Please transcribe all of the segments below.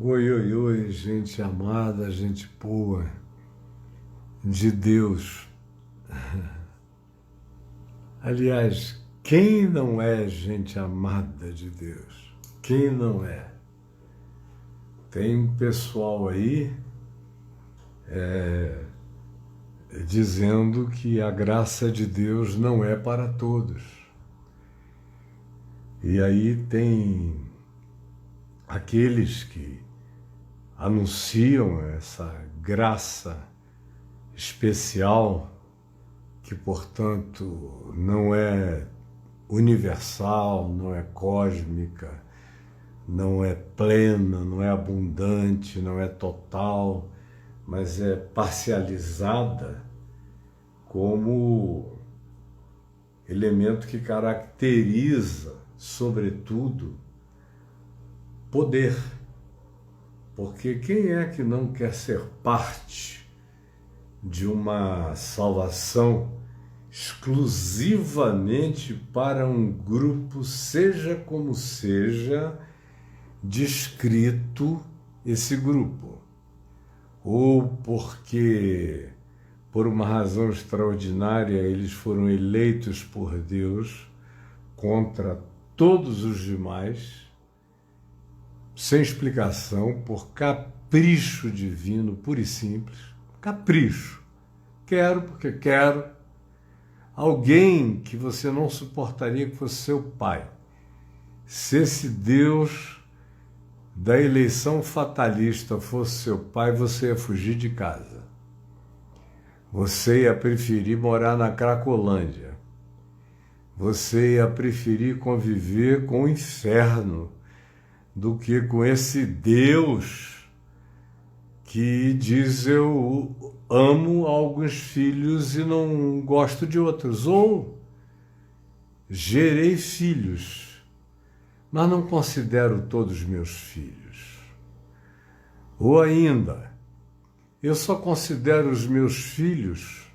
Oi, oi, oi, gente amada, gente boa, de Deus. Aliás, quem não é gente amada de Deus? Quem não é? Tem um pessoal aí dizendo que a graça de Deus não é para todos. E aí tem aqueles que anunciam essa graça especial, que, portanto, não é universal, não é cósmica, não é plena, não é abundante, não é total, mas é parcializada como elemento que caracteriza, sobretudo, poder. Porque quem é que não quer ser parte de uma salvação exclusivamente para um grupo, seja como seja descrito esse grupo? Ou porque, por uma razão extraordinária, eles foram eleitos por Deus contra todos os demais, sem explicação, por capricho divino, puro e simples. Capricho. Quero porque quero. Alguém que você não suportaria que fosse seu pai. Se esse Deus da eleição fatalista fosse seu pai, você ia fugir de casa. Você ia preferir morar na Cracolândia. Você ia preferir conviver com o inferno do que com esse Deus que diz: eu amo alguns filhos e não gosto de outros. Ou gerei filhos, mas não considero todos meus filhos. Ou ainda, eu só considero os meus filhos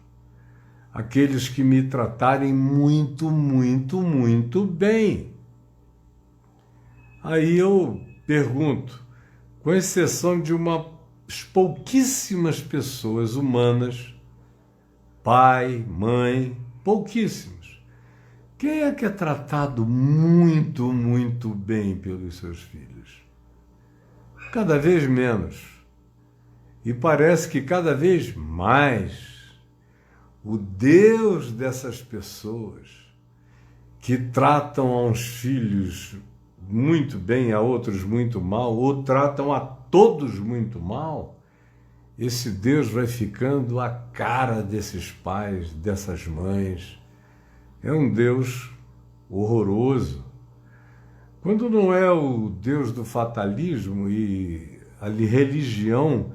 aqueles que me tratarem muito, muito, muito bem. Aí eu pergunto, com exceção de umas pouquíssimas pessoas humanas, pai, mãe, pouquíssimos, quem é que é tratado muito, muito bem pelos seus filhos? Cada vez menos. E parece que cada vez mais o Deus dessas pessoas que tratam a uns filhos muito bem, a outros muito mal, ou tratam a todos muito mal, esse Deus vai ficando a cara desses pais, dessas mães. É um Deus horroroso. Quando não é o Deus do fatalismo, e a religião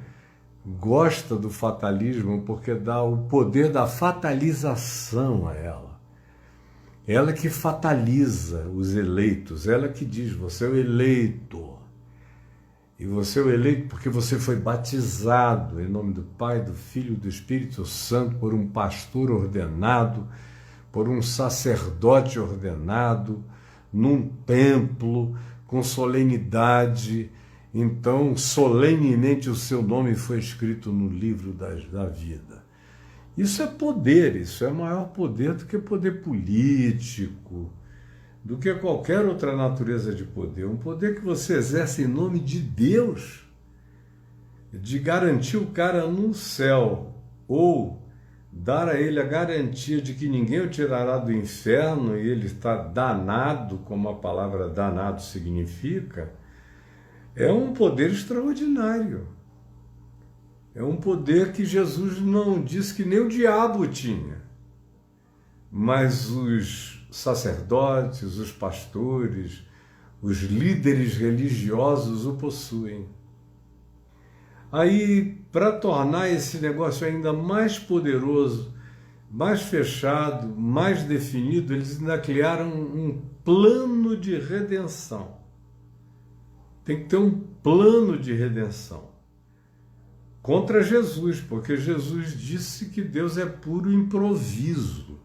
gosta do fatalismo porque dá o poder da fatalização a ela. Ela que fataliza os eleitos, ela que diz: você é o eleito. E você é o eleito porque você foi batizado em nome do Pai, do Filho e do Espírito Santo por um pastor ordenado, por um sacerdote ordenado, num templo, com solenidade. Então, solenemente o seu nome foi escrito no livro da vida. Isso é poder, isso é maior poder do que poder político, do que qualquer outra natureza de poder. Um poder que você exerce em nome de Deus, de garantir o cara no céu, ou dar a ele a garantia de que ninguém o tirará do inferno e ele está danado, como a palavra danado significa. É um poder extraordinário. É um poder que Jesus não disse que nem o diabo tinha. Mas os sacerdotes, os pastores, os líderes religiosos o possuem. Aí, para tornar esse negócio ainda mais poderoso, mais fechado, mais definido, eles ainda criaram um plano de redenção. Tem que ter um plano de redenção contra Jesus, porque Jesus disse que Deus é puro improviso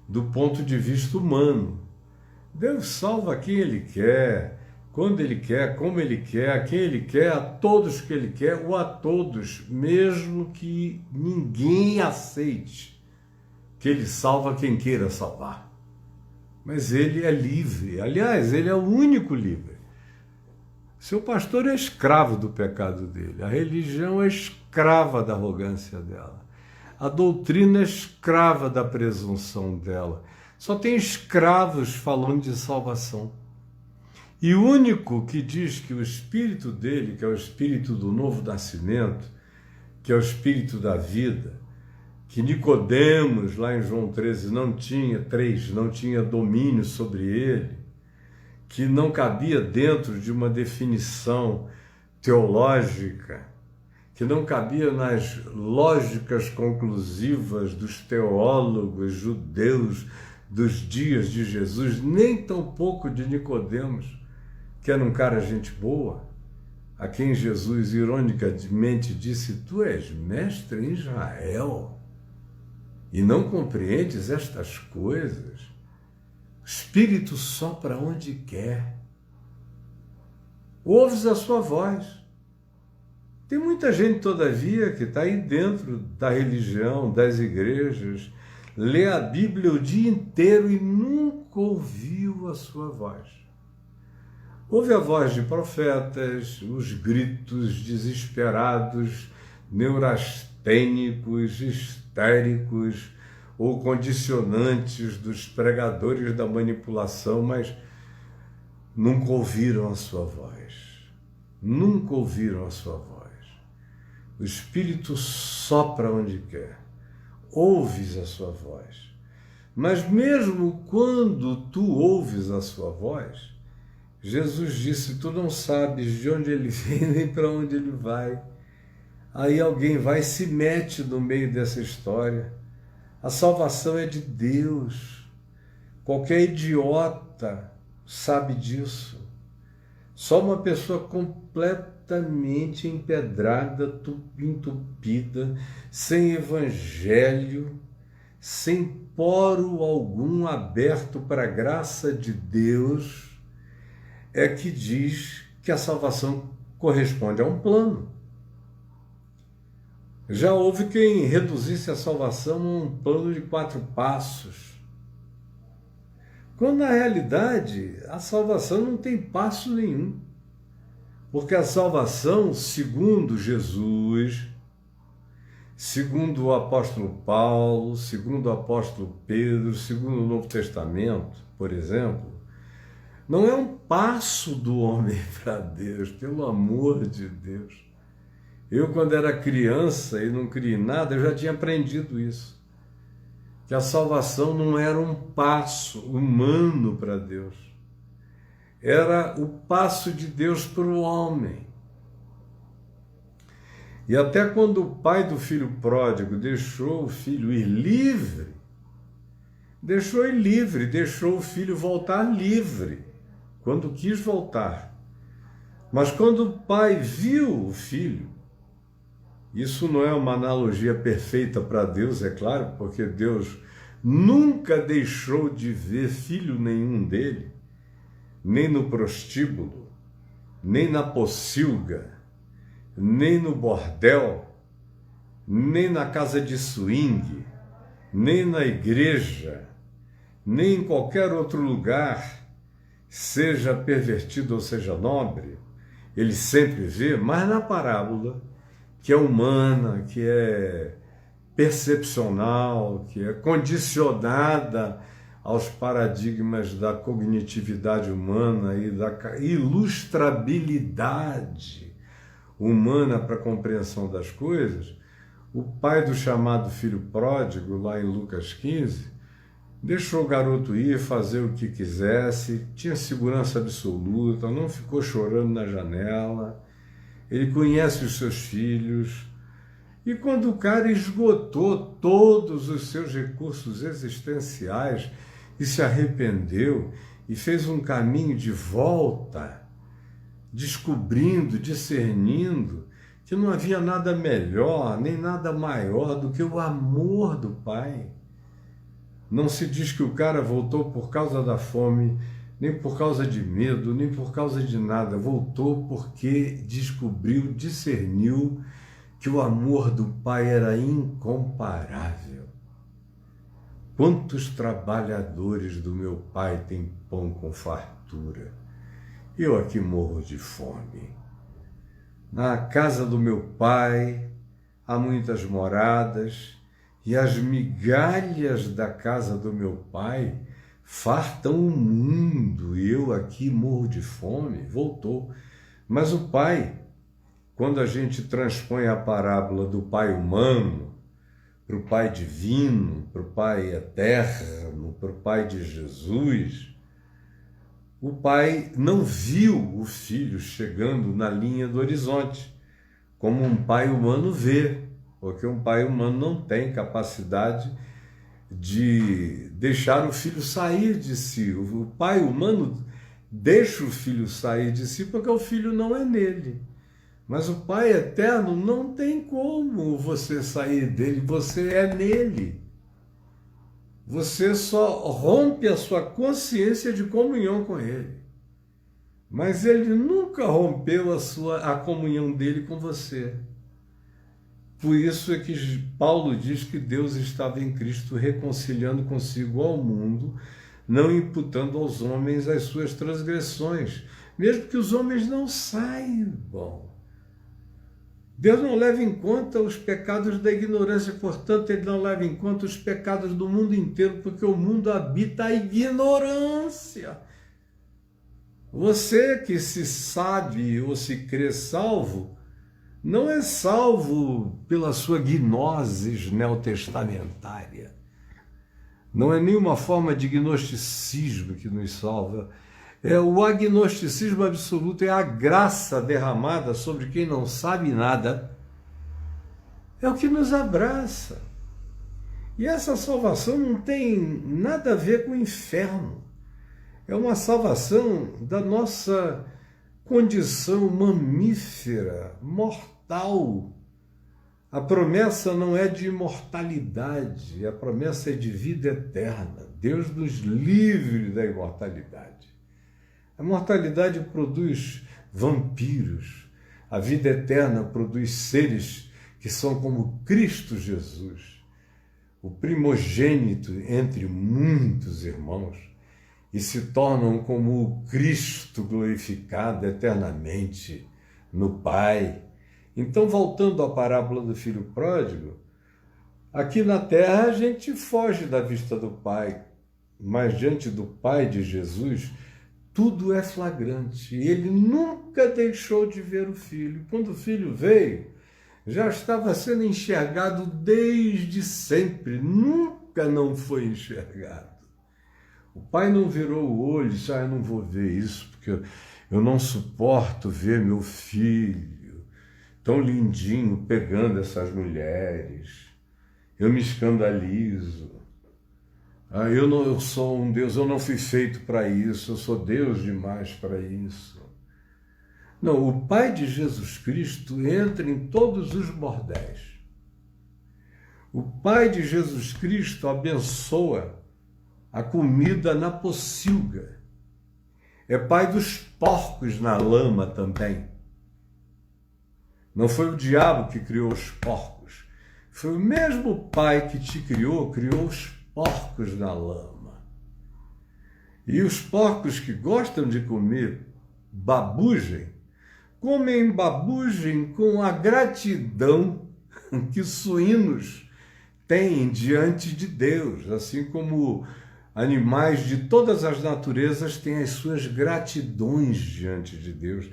do ponto de vista humano. Deus salva quem Ele quer, quando Ele quer, como Ele quer, a quem Ele quer, a todos que Ele quer, ou a todos, mesmo que ninguém aceite que Ele salva quem queira salvar. Mas Ele é livre, aliás, Ele é o único livre. Seu pastor é escravo do pecado dele, a religião é escrava da arrogância dela, a doutrina é escrava da presunção dela. Só tem escravos falando de salvação. E o único que diz que o espírito dele, que é o espírito do novo nascimento, que é o espírito da vida, que Nicodemos, lá em João 13, não tinha domínio sobre ele, que não cabia dentro de uma definição teológica, que não cabia nas lógicas conclusivas dos teólogos judeus dos dias de Jesus, nem tampouco de Nicodemos, que era um cara gente boa, a quem Jesus ironicamente disse: tu és mestre em Israel e não compreendes estas coisas? O Espírito sopra onde quer. Ouves a sua voz. Tem muita gente, todavia, que está aí dentro da religião, das igrejas, lê a Bíblia o dia inteiro e nunca ouviu a sua voz. Ouve a voz de profetas, os gritos desesperados, neurastênicos, histéricos, ou condicionantes dos pregadores da manipulação, mas nunca ouviram a sua voz. Nunca ouviram a sua voz. O Espírito sopra onde quer. Ouves a sua voz. Mas mesmo quando tu ouves a sua voz, Jesus disse: tu não sabes de onde ele vem nem para onde ele vai. Aí alguém vai e se mete no meio dessa história. A salvação é de Deus. Qualquer idiota sabe disso. Só uma pessoa completamente empedrada, entupida, sem evangelho, sem poro algum aberto para a graça de Deus, é que diz que a salvação corresponde a um plano. Já houve quem reduzisse a salvação a um plano de 4 passos, quando na realidade a salvação não tem passo nenhum, porque a salvação, segundo Jesus, segundo o apóstolo Paulo, segundo o apóstolo Pedro, segundo o Novo Testamento, por exemplo, não é um passo do homem para Deus, pelo amor de Deus. Eu, quando era criança e não criei nada, eu já tinha aprendido isso. Que a salvação não era um passo humano para Deus. Era o passo de Deus para o homem. E até quando o pai do filho pródigo deixou o filho ir livre, deixou o filho voltar livre, quando quis voltar. Mas quando o pai viu o filho, isso não é uma analogia perfeita para Deus, é claro, porque Deus nunca deixou de ver filho nenhum dele, nem no prostíbulo, nem na pocilga, nem no bordel, nem na casa de swing, nem na igreja, nem em qualquer outro lugar, seja pervertido ou seja nobre. Ele sempre vê, mas na parábola, que é humana, que é percepcional, que é condicionada aos paradigmas da cognitividade humana e da ilustrabilidade humana para a compreensão das coisas, o pai do chamado filho pródigo, lá em Lucas 15, deixou o garoto ir, fazer o que quisesse, tinha segurança absoluta, não ficou chorando na janela. Ele conhece os seus filhos, e quando o cara esgotou todos os seus recursos existenciais e se arrependeu e fez um caminho de volta, descobrindo, discernindo que não havia nada melhor, nem nada maior do que o amor do Pai. Não se diz que o cara voltou por causa da fome nem por causa de medo, nem por causa de nada. Voltou porque descobriu, discerniu que o amor do Pai era incomparável. Quantos trabalhadores do meu Pai têm pão com fartura? Eu aqui morro de fome. Na casa do meu Pai há muitas moradas, e as migalhas da casa do meu Pai fartam o mundo, e eu aqui morro de fome. Voltou. Mas o Pai, quando a gente transpõe a parábola do Pai humano para o Pai divino, para o Pai eterno, para o Pai de Jesus, o Pai não viu o Filho chegando na linha do horizonte, como um pai humano vê, porque um pai humano não tem capacidade de deixar o filho sair de si. O pai humano deixa o filho sair de si porque o filho não é nele. Mas o Pai eterno não tem como você sair dele, você é nele. Você só rompe a sua consciência de comunhão com ele. Mas ele nunca rompeu a comunhão dele com você. Por isso é que Paulo diz que Deus estava em Cristo reconciliando consigo ao mundo, não imputando aos homens as suas transgressões, mesmo que os homens não saibam. Deus não leva em conta os pecados da ignorância, portanto, ele não leva em conta os pecados do mundo inteiro, porque o mundo habita a ignorância. Você que se sabe ou se crê salvo, não é salvo pela sua gnosis neotestamentária. Não é nenhuma forma de gnosticismo que nos salva. O agnosticismo absoluto é a graça derramada sobre quem não sabe nada. É o que nos abraça. E essa salvação não tem nada a ver com o inferno. É uma salvação da nossa condição mamífera, mortal. A promessa não é de imortalidade, a promessa é de vida eterna. Deus nos livre da imortalidade. A mortalidade produz vampiros, a vida eterna produz seres que são como Cristo Jesus, o primogênito entre muitos irmãos, e se tornam como o Cristo glorificado eternamente no Pai. Então, voltando à parábola do filho pródigo, aqui na terra a gente foge da vista do Pai, mas diante do Pai de Jesus, tudo é flagrante. Ele nunca deixou de ver o Filho. Quando o Filho veio, já estava sendo enxergado desde sempre. Nunca não foi enxergado. O Pai não virou o olho e disse, eu não vou ver isso, porque eu não suporto ver meu filho tão lindinho pegando essas mulheres. Eu me escandalizo. Eu sou um Deus, eu não fui feito para isso, eu sou Deus demais para isso. Não, o Pai de Jesus Cristo entra em todos os bordéis. O Pai de Jesus Cristo abençoa a comida na pocilga. É Pai dos porcos na lama também. Não foi o diabo que criou os porcos. Foi o mesmo Pai que te criou os porcos na lama. E os porcos que gostam de comer babugem, comem babugem com a gratidão que os suínos têm diante de Deus, assim como animais de todas as naturezas têm as suas gratidões diante de Deus.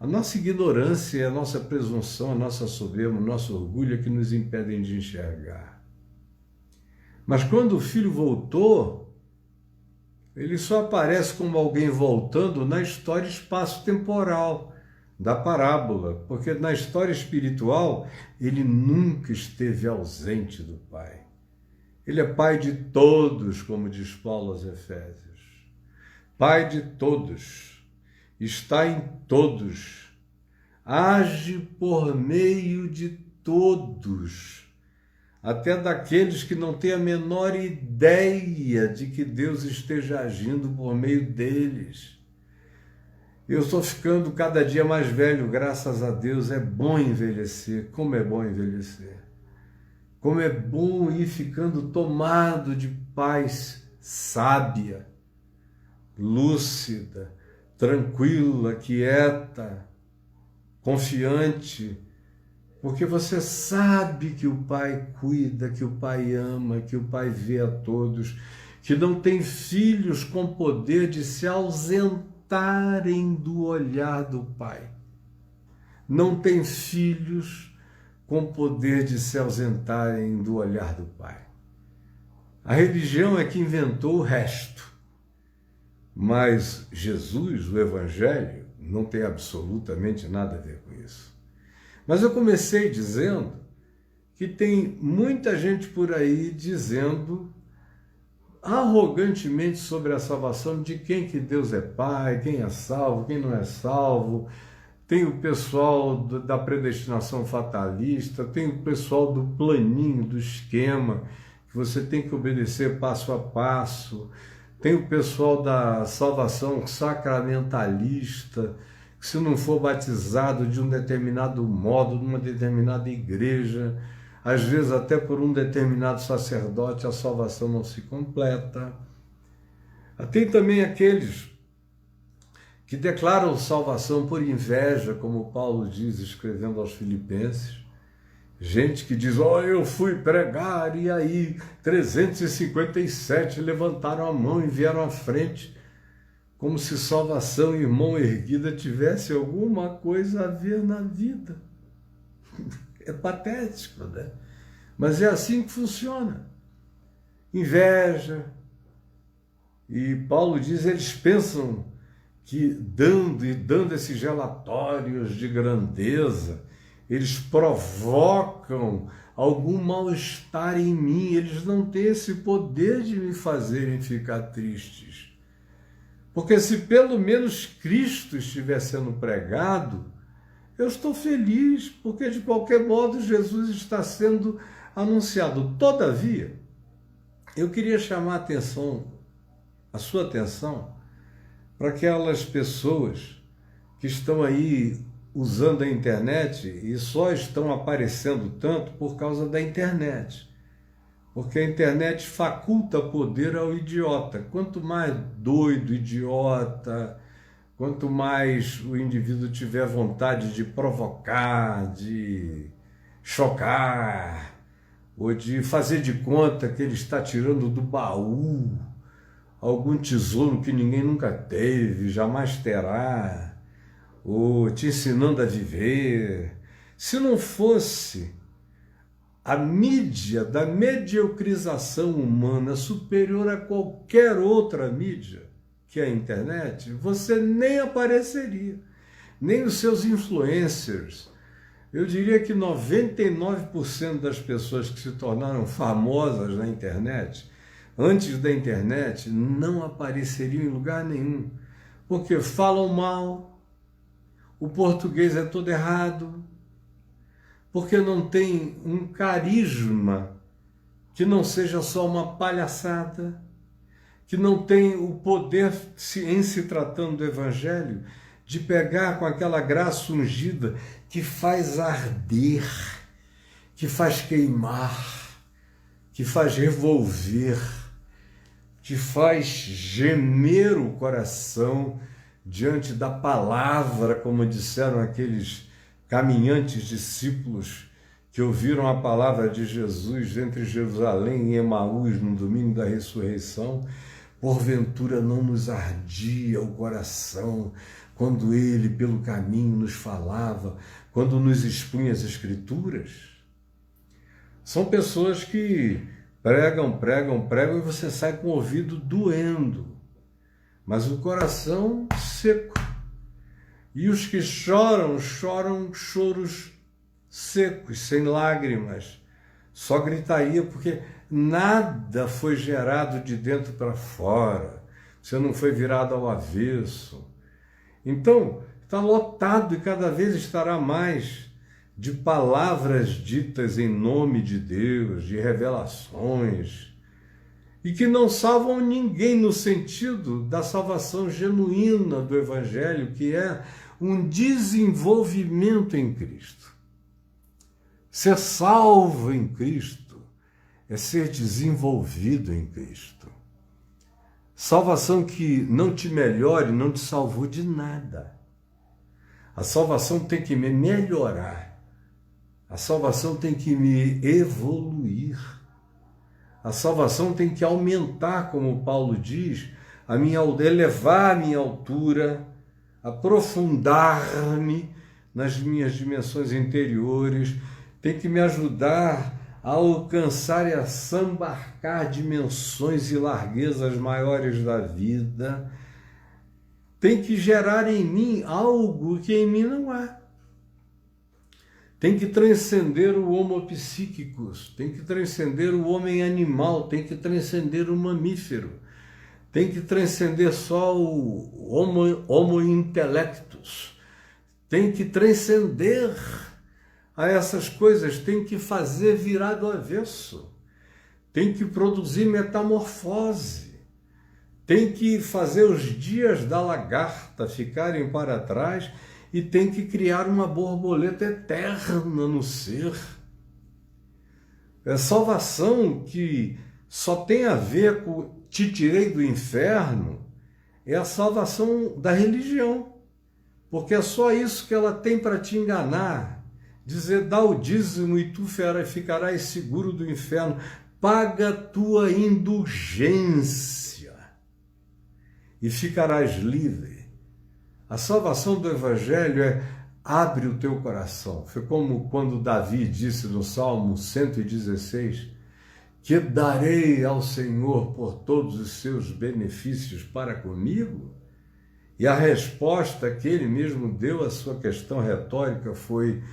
A nossa ignorância, a nossa presunção, a nossa soberba, o nosso orgulho é que nos impedem de enxergar. Mas quando o filho voltou, ele só aparece como alguém voltando na história espaço-temporal da parábola, porque na história espiritual ele nunca esteve ausente do Pai. Ele é Pai de todos, como diz Paulo aos Efésios. Pai de todos, está em todos, age por meio de todos. até daqueles que não têm a menor ideia de que Deus esteja agindo por meio deles. Eu estou ficando cada dia mais velho, graças a Deus. É bom envelhecer. Como é bom envelhecer. Como é bom ir ficando tomado de paz sábia, lúcida, tranquila, quieta, confiante, porque você sabe que o Pai cuida, que o Pai ama, que o Pai vê a todos, que não tem filhos com poder de se ausentarem do olhar do Pai. Não tem filhos com poder de se ausentarem do olhar do Pai. A religião é que inventou o resto, mas Jesus, o Evangelho, não tem absolutamente nada a ver com isso. Mas eu comecei dizendo que tem muita gente por aí dizendo arrogantemente sobre a salvação, de quem que Deus é Pai, quem é salvo, quem não é salvo. Tem o pessoal da predestinação fatalista, tem o pessoal do planinho, do esquema, que você tem que obedecer passo a passo. Tem o pessoal da salvação sacramentalista, que se não for batizado de um determinado modo, numa determinada igreja, às vezes até por um determinado sacerdote, a salvação não se completa. Tem também aqueles que declaram salvação por inveja, como Paulo diz, escrevendo aos Filipenses. Gente que diz, eu fui pregar e aí 357 levantaram a mão e vieram à frente, como se salvação e mão erguida tivesse alguma coisa a ver na vida. É patético, né? Mas é assim que funciona. Inveja. E Paulo diz, eles pensam que dando esses relatórios de grandeza, eles provocam algum mal-estar em mim, eles não têm esse poder de me fazerem ficar tristes. Porque se pelo menos Cristo estiver sendo pregado, eu estou feliz, porque de qualquer modo Jesus está sendo anunciado. Todavia, eu queria chamar a sua atenção, para aquelas pessoas que estão aí usando a internet e só estão aparecendo tanto por causa da internet. Porque a internet faculta poder ao idiota. Quanto mais doido, idiota, quanto mais o indivíduo tiver vontade de provocar, de chocar, ou de fazer de conta que ele está tirando do baú algum tesouro que ninguém nunca teve, jamais terá, ou te ensinando a viver. Se não fosse a mídia da mediocrização humana superior a qualquer outra mídia, que é a internet, você nem apareceria, nem os seus influencers. Eu diria que 99% das pessoas que se tornaram famosas na internet, antes da internet, não apareceriam em lugar nenhum, porque falam mal, o português é todo errado, porque não tem um carisma que não seja só uma palhaçada, que não tem o poder, em se tratando do Evangelho, de pegar com aquela graça ungida que faz arder, que faz queimar, que faz revolver, que faz gemer o coração diante da palavra, como disseram aqueles caminhantes discípulos que ouviram a palavra de Jesus entre Jerusalém e Emaús no domingo da ressurreição. Porventura não nos ardia o coração quando ele pelo caminho nos falava, quando nos expunha as Escrituras? São pessoas que pregam e você sai com o ouvido doendo, mas o coração seco. E os que choram, choram choros secos, sem lágrimas, só gritaria, porque nada foi gerado de dentro para fora, você não foi virado ao avesso. Então, está lotado e cada vez estará mais de palavras ditas em nome de Deus, de revelações, e que não salvam ninguém no sentido da salvação genuína do Evangelho, que é um desenvolvimento em Cristo. Ser salvo em Cristo é ser desenvolvido em Cristo. Salvação que não te melhore, não te salvou de nada. A salvação tem que me melhorar. A salvação tem que me evoluir. A salvação tem que aumentar, como Paulo diz, elevar a minha altura, aprofundar-me nas minhas dimensões interiores, tem que me ajudar a alcançar e a sambarcar dimensões e larguezas maiores da vida, tem que gerar em mim algo que em mim não há. Tem que transcender o homo psíquicos, tem que transcender o homem animal, tem que transcender o mamífero, tem que transcender só o homo intellectus, tem que transcender a essas coisas, tem que fazer virar do avesso, tem que produzir metamorfose, tem que fazer os dias da lagarta ficarem para trás e tem que criar uma borboleta eterna no ser. É salvação que só tem a ver com te tirei do inferno, é a salvação da religião, porque é só isso que ela tem para te enganar. Dizer, dá o dízimo e tu ficarás seguro do inferno. Paga tua indulgência e ficarás livre. A salvação do Evangelho é abre o teu coração. Foi como quando Davi disse no Salmo 116, que darei ao Senhor por todos os seus benefícios para comigo. E a resposta que ele mesmo deu à sua questão retórica foi: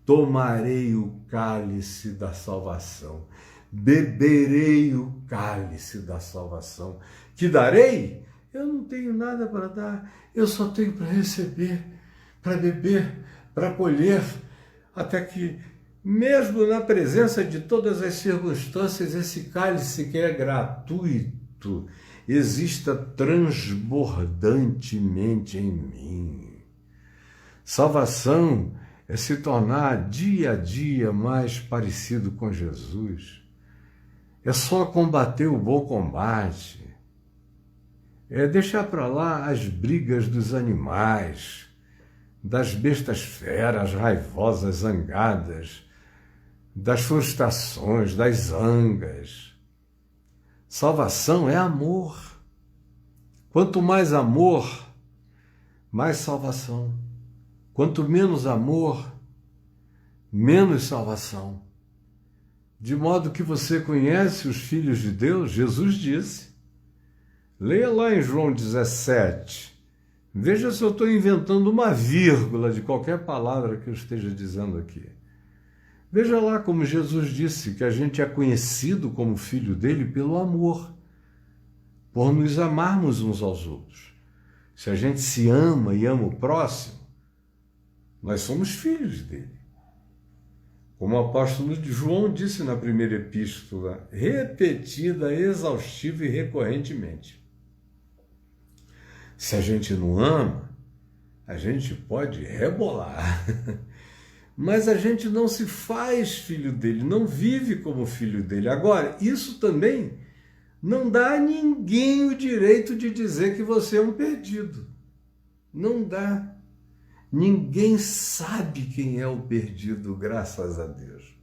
tomarei o cálice da salvação, beberei o cálice da salvação. Que darei? Eu não tenho nada para dar, eu só tenho para receber, para beber, para colher, até que, mesmo na presença de todas as circunstâncias, esse cálice que é gratuito, exista transbordantemente em mim. Salvação é se tornar dia a dia mais parecido com Jesus. É só combater o bom combate. É deixar para lá as brigas dos animais, das bestas feras, raivosas, zangadas, das frustrações, das zangas. Salvação é amor. Quanto mais amor, mais salvação. Quanto menos amor, menos salvação. De modo que você conhece os filhos de Deus, Jesus disse. Leia lá em João 17. Veja se eu estou inventando uma vírgula de qualquer palavra que eu esteja dizendo aqui. Veja lá como Jesus disse que a gente é conhecido como filho dele pelo amor, por nos amarmos uns aos outros. Se a gente se ama e ama o próximo, nós somos filhos dele. Como o apóstolo João disse na primeira epístola, repetida, exaustiva e recorrentemente. Se a gente não ama, a gente pode rebolar, mas a gente não se faz filho dele, não vive como filho dele. Agora, isso também não dá a ninguém o direito de dizer que você é um perdido. Não dá. Ninguém sabe quem é o perdido, graças a Deus.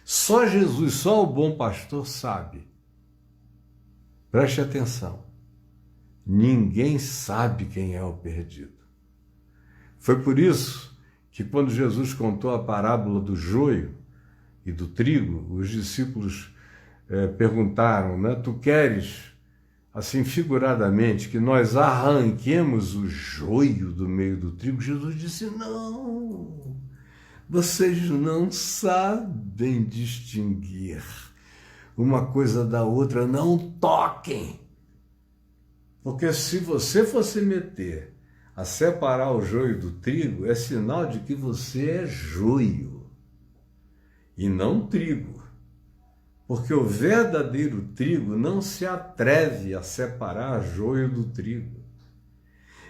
Só Jesus, só o bom pastor sabe. Preste atenção. Ninguém sabe quem é o perdido. Foi por isso que quando Jesus contou a parábola do joio e do trigo, os discípulos perguntaram, né, tu queres, assim figuradamente, que nós arranquemos o joio do meio do trigo? Jesus disse, não, vocês não sabem distinguir uma coisa da outra, não toquem. Porque se você fosse meter a separar o joio do trigo, é sinal de que você é joio e não trigo. Porque o verdadeiro trigo não se atreve a separar joio do trigo.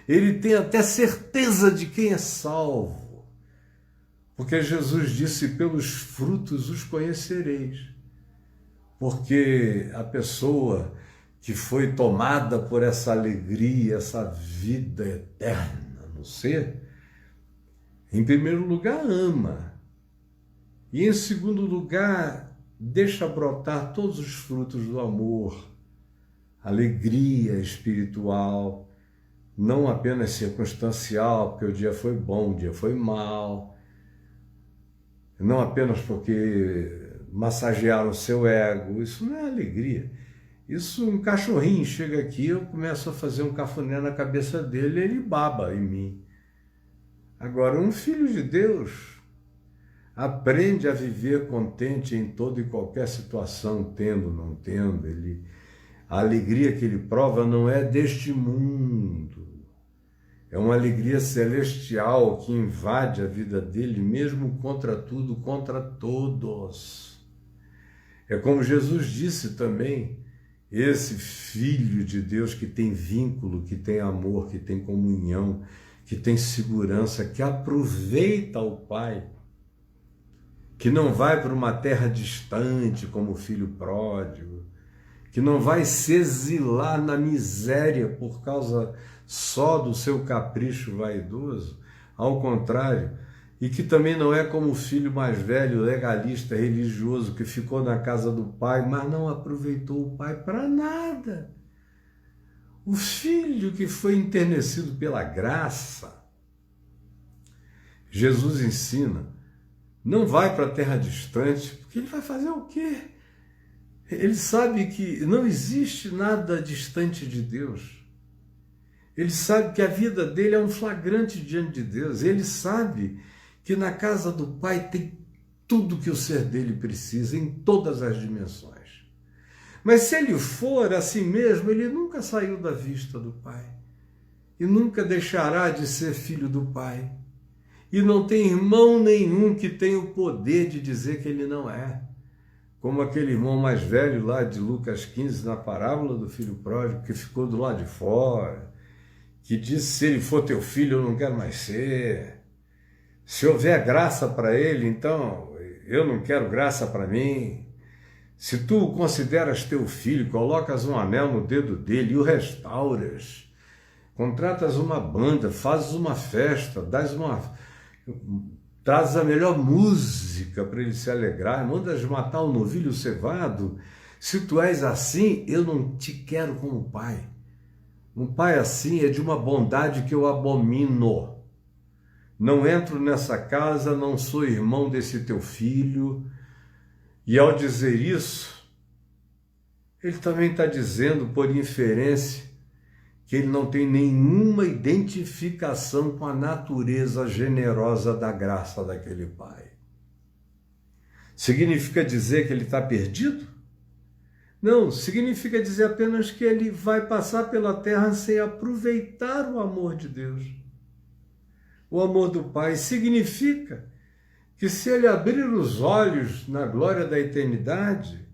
Ele tem até certeza de quem é salvo. Porque Jesus disse, pelos frutos os conhecereis. Porque a pessoa que foi tomada por essa alegria, essa vida eterna no ser, em primeiro lugar ama. E em segundo lugar, deixa brotar todos os frutos do amor, alegria espiritual, não apenas circunstancial, porque o dia foi bom, o dia foi mal, não apenas porque massagearam o seu ego, isso não é alegria. Isso, um cachorrinho chega aqui, eu começo a fazer um cafuné na cabeça dele, ele baba em mim. Agora, um filho de Deus aprende a viver contente em toda e qualquer situação, tendo, não tendo. A alegria que ele prova não é deste mundo. É uma alegria celestial que invade a vida dele, mesmo contra tudo, contra todos. É como Jesus disse também, esse Filho de Deus que tem vínculo, que tem amor, que tem comunhão, que tem segurança, que aproveita o Pai, que não vai para uma terra distante como o filho pródigo, que não vai se exilar na miséria por causa só do seu capricho vaidoso, ao contrário, e que também não é como o filho mais velho, legalista, religioso, que ficou na casa do pai, mas não aproveitou o pai para nada. O filho que foi enternecido pela graça, Jesus ensina, não vai para a terra distante, porque ele vai fazer o quê? Ele sabe que não existe nada distante de Deus. Ele sabe que a vida dele é um flagrante diante de Deus. Ele sabe que na casa do Pai tem tudo que o ser dele precisa, em todas as dimensões. Mas se ele for assim mesmo, ele nunca saiu da vista do Pai. E nunca deixará de ser filho do Pai. E não tem irmão nenhum que tenha o poder de dizer que ele não é. Como aquele irmão mais velho lá de Lucas 15, na parábola do filho pródigo, que ficou do lado de fora, que disse, se ele for teu filho, eu não quero mais ser. Se houver graça para ele, então eu não quero graça para mim. Se tu o consideras teu filho, colocas um anel no dedo dele e o restauras, contratas uma banda, fazes uma festa, traz a melhor música para ele se alegrar, mandas matar um novilho cevado. Se tu és assim, eu não te quero como pai. Um pai assim é de uma bondade que eu abomino. Não entro nessa casa, não sou irmão desse teu filho. E ao dizer isso, ele também está dizendo, por inferência, que ele não tem nenhuma identificação com a natureza generosa da graça daquele pai. Significa dizer que ele está perdido? Não, significa dizer apenas que ele vai passar pela terra sem aproveitar o amor de Deus. O amor do Pai significa que se ele abrir os olhos na glória da eternidade,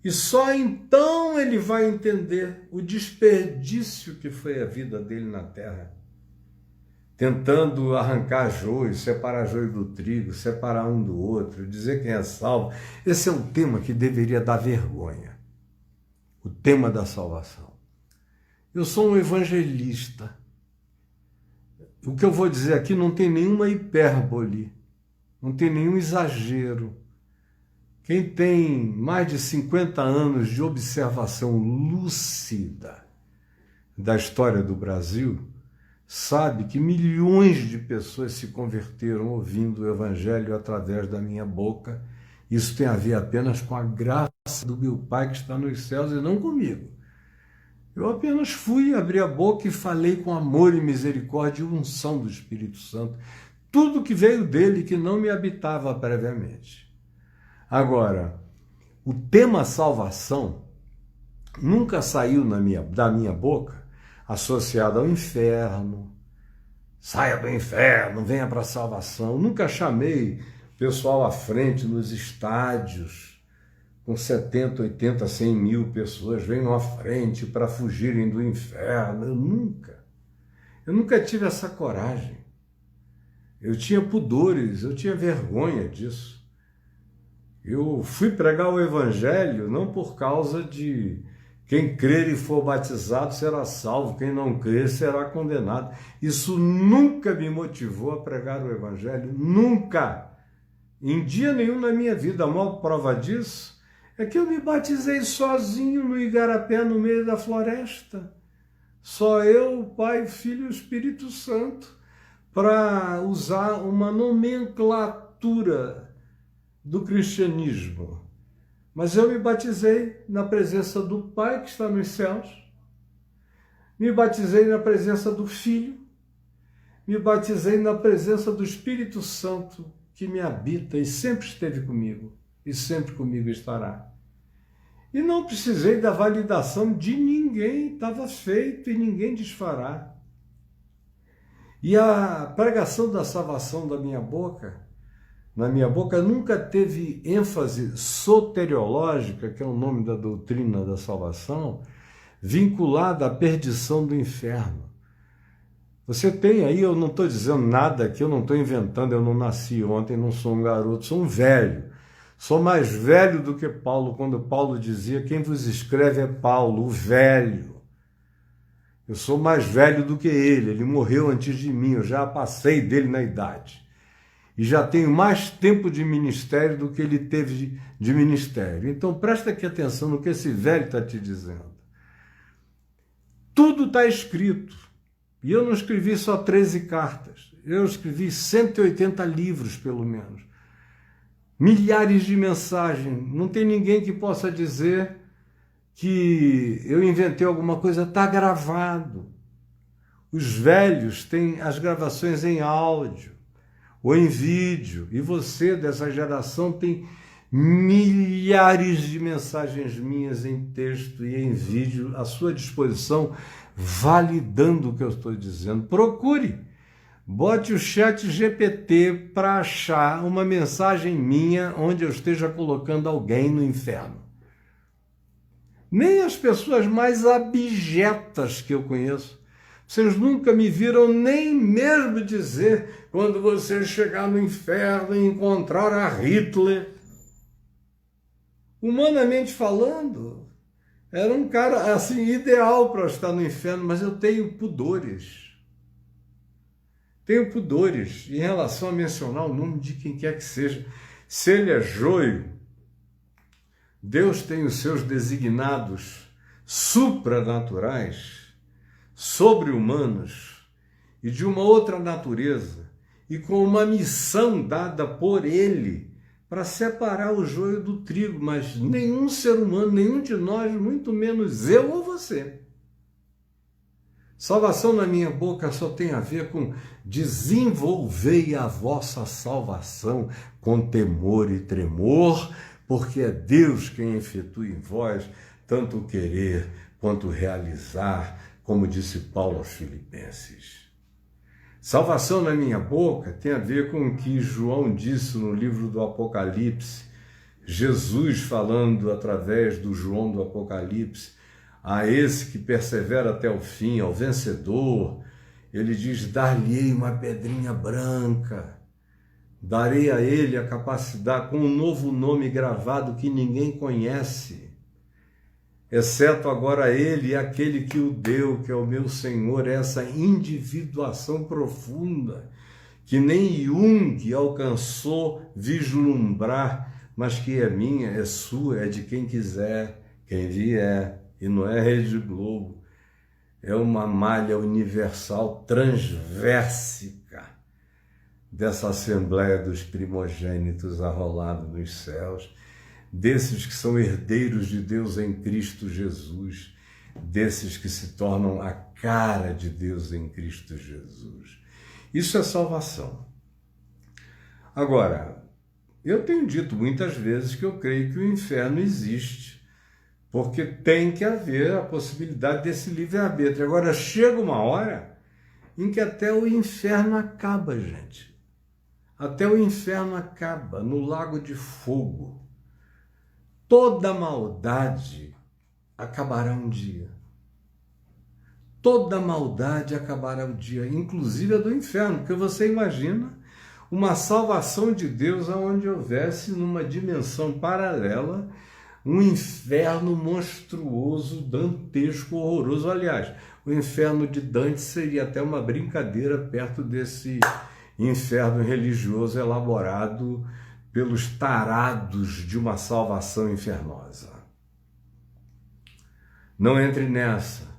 e só então ele vai entender o desperdício que foi a vida dele na terra, tentando arrancar joio, separar joio do trigo, separar um do outro, dizer quem é salvo. Esse é um tema que deveria dar vergonha, o tema da salvação. Eu sou um evangelista. O que eu vou dizer aqui não tem nenhuma hipérbole, não tem nenhum exagero. Quem tem mais de 50 anos de observação lúcida da história do Brasil, sabe que milhões de pessoas se converteram ouvindo o Evangelho através da minha boca. Isso tem a ver apenas com a graça do meu Pai que está nos céus e não comigo. Eu apenas fui, abri a boca e falei com amor e misericórdia e unção do Espírito Santo. Tudo que veio dele que não me habitava previamente. Agora, o tema salvação nunca saiu da minha boca associada ao inferno. Saia do inferno, venha para a salvação. Nunca chamei pessoal à frente nos estádios, com 70, 80, 100 mil pessoas, venham à frente para fugirem do inferno. Eu nunca tive essa coragem. Eu tinha pudores, eu tinha vergonha disso. Eu fui pregar o evangelho não por causa de quem crer e for batizado será salvo, quem não crer será condenado. Isso nunca me motivou a pregar o evangelho, nunca. Em dia nenhum na minha vida. A maior prova disso é que eu me batizei sozinho no Igarapé, no meio da floresta. Só eu, o Pai, o Filho e o Espírito Santo, para usar uma nomenclatura do cristianismo. Mas eu me batizei na presença do Pai que está nos céus, me batizei na presença do Filho, me batizei na presença do Espírito Santo que me habita e sempre esteve comigo e sempre comigo estará. E não precisei da validação de ninguém, estava feito e ninguém desfará. E a pregação da salvação na minha boca nunca teve ênfase soteriológica, que é o nome da doutrina da salvação, vinculada à perdição do inferno. Você tem aí, eu não estou dizendo nada aqui, eu não estou inventando, eu não nasci ontem, não sou um garoto, sou um velho. Sou mais velho do que Paulo, quando Paulo dizia, quem vos escreve é Paulo, o velho. Eu sou mais velho do que ele morreu antes de mim, eu já passei dele na idade. E já tenho mais tempo de ministério do que ele teve de ministério. Então presta aqui atenção no que esse velho está te dizendo. Tudo está escrito. E eu não escrevi só 13 cartas. Eu escrevi 180 livros, pelo menos. Milhares de mensagens. Não tem ninguém que possa dizer que eu inventei alguma coisa. Está gravado. Os velhos têm as gravações em áudio ou em vídeo, e você dessa geração tem milhares de mensagens minhas em texto e em vídeo à sua disposição, validando o que eu estou dizendo. Procure, bote o chat GPT para achar uma mensagem minha onde eu esteja colocando alguém no inferno. Nem as pessoas mais abjetas que eu conheço. Vocês nunca me viram nem mesmo dizer, quando você chegar no inferno e encontrar a Hitler. Humanamente falando, era um cara assim ideal para estar no inferno, mas eu tenho pudores. Tenho pudores em relação a mencionar o nome de quem quer que seja. Se ele é joio, Deus tem os seus designados supranaturais, sobre-humanos e de uma outra natureza, e com uma missão dada por ele para separar o joio do trigo, mas nenhum ser humano, nenhum de nós, muito menos eu ou você. Salvação na minha boca só tem a ver com desenvolvei a vossa salvação com temor e tremor, porque é Deus quem efetua em vós tanto o querer quanto o realizar, como disse Paulo aos Filipenses. Salvação na minha boca tem a ver com o que João disse no livro do Apocalipse, Jesus falando através do João do Apocalipse, a esse que persevera até o fim, ao vencedor, ele diz, dar-lhe-ei uma pedrinha branca, darei a ele a capacidade, com um novo nome gravado que ninguém conhece, exceto agora ele e aquele que o deu, que é o meu Senhor, essa individuação profunda, que nem Jung alcançou vislumbrar, mas que é minha, é sua, é de quem quiser, quem vier, e não é Rede Globo, é uma malha universal transversica dessa Assembleia dos Primogênitos arrolada nos céus, desses que são herdeiros de Deus em Cristo Jesus, desses que se tornam a cara de Deus em Cristo Jesus. Isso é salvação. Agora, eu tenho dito muitas vezes que eu creio que o inferno existe, porque tem que haver a possibilidade desse livre-arbítrio. Agora, chega uma hora em que até o inferno acaba, gente. Até o inferno acaba, no lago de fogo. Toda maldade acabará um dia. Toda maldade acabará um dia, inclusive a do inferno, porque você imagina uma salvação de Deus onde houvesse, numa dimensão paralela, um inferno monstruoso, dantesco, horroroso. Aliás, o inferno de Dante seria até uma brincadeira perto desse inferno religioso elaborado pelos tarados de uma salvação infernosa. Não entre nessa.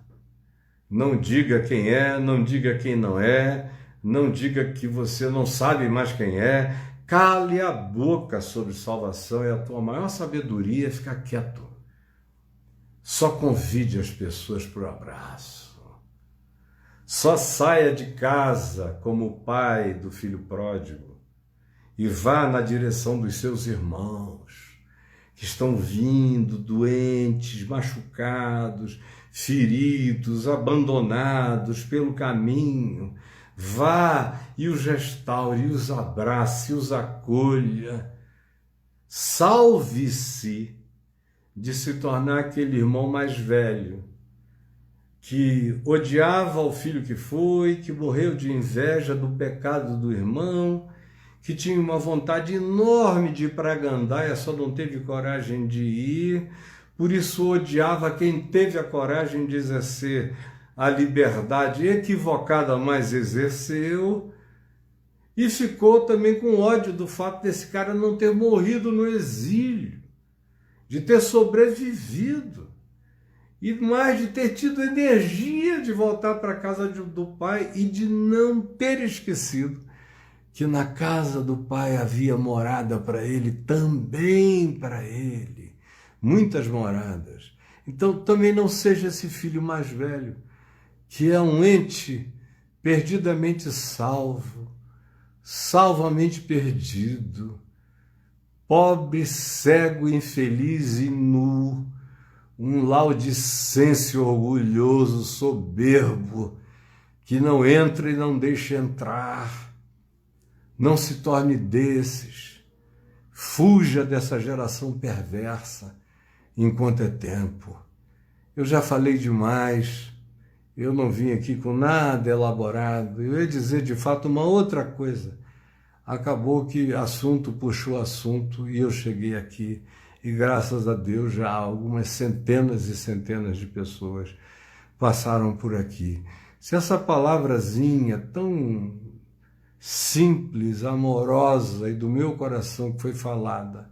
Não diga quem é, não diga quem não é, não diga que você não sabe mais quem é. Cale a boca sobre salvação, e a tua maior sabedoria é ficar quieto. Só convide as pessoas para o abraço. Só saia de casa como o pai do filho pródigo e vá na direção dos seus irmãos que estão vindo doentes, machucados, feridos, abandonados pelo caminho. Vá e os restaure, e os abrace, e os acolha. Salve-se de se tornar aquele irmão mais velho que odiava o filho que foi, que morreu de inveja do pecado do irmão, que tinha uma vontade enorme de ir para a gandaia, só não teve coragem de ir, por isso odiava quem teve a coragem de exercer a liberdade equivocada, mas exerceu, e ficou também com ódio do fato desse cara não ter morrido no exílio, de ter sobrevivido, e mais de ter tido energia de voltar para a casa do pai e de não ter esquecido que na casa do pai havia morada para ele, também para ele, muitas moradas. Então também não seja esse filho mais velho, que é um ente perdidamente salvo, salvamente perdido, pobre, cego, infeliz e nu, um laudicense orgulhoso, soberbo, que não entra e não deixa entrar. Não se torne desses. Fuja dessa geração perversa enquanto é tempo. Eu já falei demais. Eu não vim aqui com nada elaborado. Eu ia dizer, de fato, uma outra coisa. Acabou que assunto puxou assunto e eu cheguei aqui. E graças a Deus já algumas centenas e centenas de pessoas passaram por aqui. Se essa palavrazinha tão simples, amorosa e do meu coração que foi falada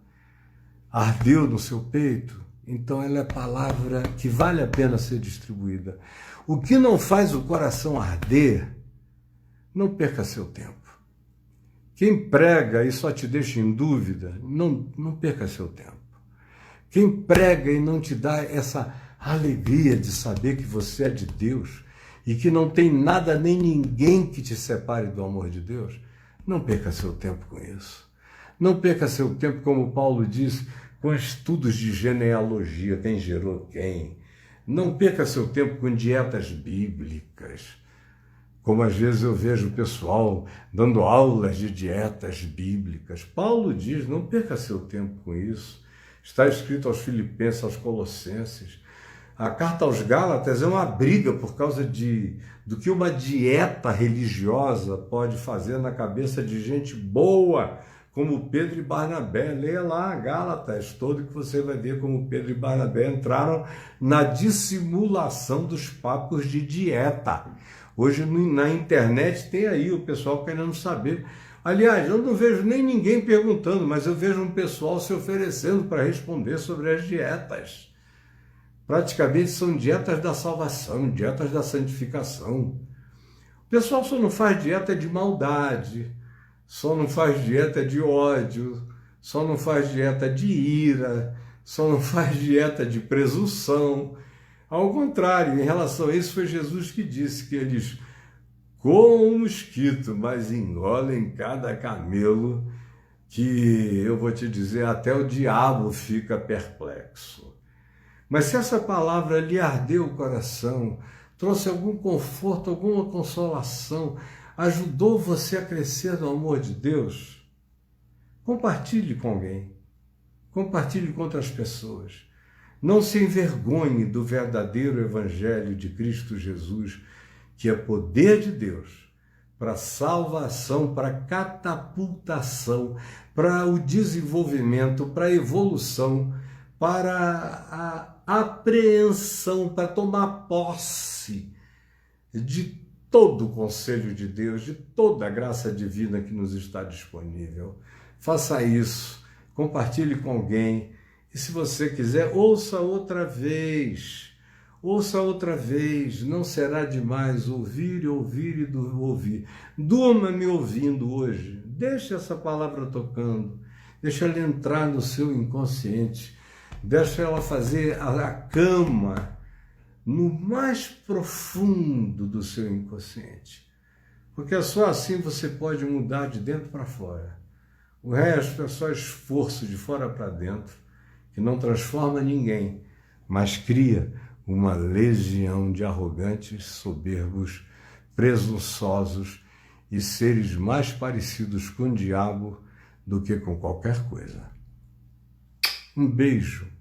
ardeu no seu peito, então ela é palavra que vale a pena ser distribuída. O que não faz o coração arder, não perca seu tempo. Quem prega e só te deixa em dúvida, não perca seu tempo. Quem prega e não te dá essa alegria de saber que você é de Deus e que não tem nada nem ninguém que te separe do amor de Deus, não perca seu tempo com isso. Não perca seu tempo, como Paulo diz, com estudos de genealogia, quem gerou quem. Não perca seu tempo com dietas bíblicas, como às vezes eu vejo o pessoal dando aulas de dietas bíblicas. Paulo diz, não perca seu tempo com isso. Está escrito aos Filipenses, aos Colossenses. A carta aos Gálatas é uma briga por causa do que uma dieta religiosa pode fazer na cabeça de gente boa, como Pedro e Barnabé. Leia lá Gálatas, todo que você vai ver como Pedro e Barnabé entraram na dissimulação dos papos de dieta. Hoje na internet tem aí o pessoal querendo saber. Aliás, eu não vejo nem ninguém perguntando, mas eu vejo um pessoal se oferecendo para responder sobre as dietas. Praticamente são dietas da salvação, dietas da santificação. O pessoal só não faz dieta de maldade, só não faz dieta de ódio, só não faz dieta de ira, só não faz dieta de presunção. Ao contrário, em relação a isso, foi Jesus que disse que eles comem um mosquito, mas engolem cada camelo, que eu vou te dizer, até o diabo fica perplexo. Mas se essa palavra lhe ardeu o coração, trouxe algum conforto, alguma consolação, ajudou você a crescer no amor de Deus, compartilhe com alguém. Compartilhe com outras pessoas. Não se envergonhe do verdadeiro Evangelho de Cristo Jesus, que é poder de Deus para salvação, para catapultação, para o desenvolvimento, para a evolução, para a apreensão, para tomar posse de todo o conselho de Deus, de toda a graça divina que nos está disponível. Faça isso, compartilhe com alguém. E se você quiser, ouça outra vez, não será demais ouvir e ouvir. Durma me ouvindo hoje, deixe essa palavra tocando, deixa ela entrar no seu inconsciente, deixa ela fazer a cama no mais profundo do seu inconsciente, porque só assim você pode mudar de dentro para fora. O resto é só esforço de fora para dentro, que não transforma ninguém, mas cria uma legião de arrogantes, soberbos, presunçosos e seres mais parecidos com o diabo do que com qualquer coisa. Um beijo.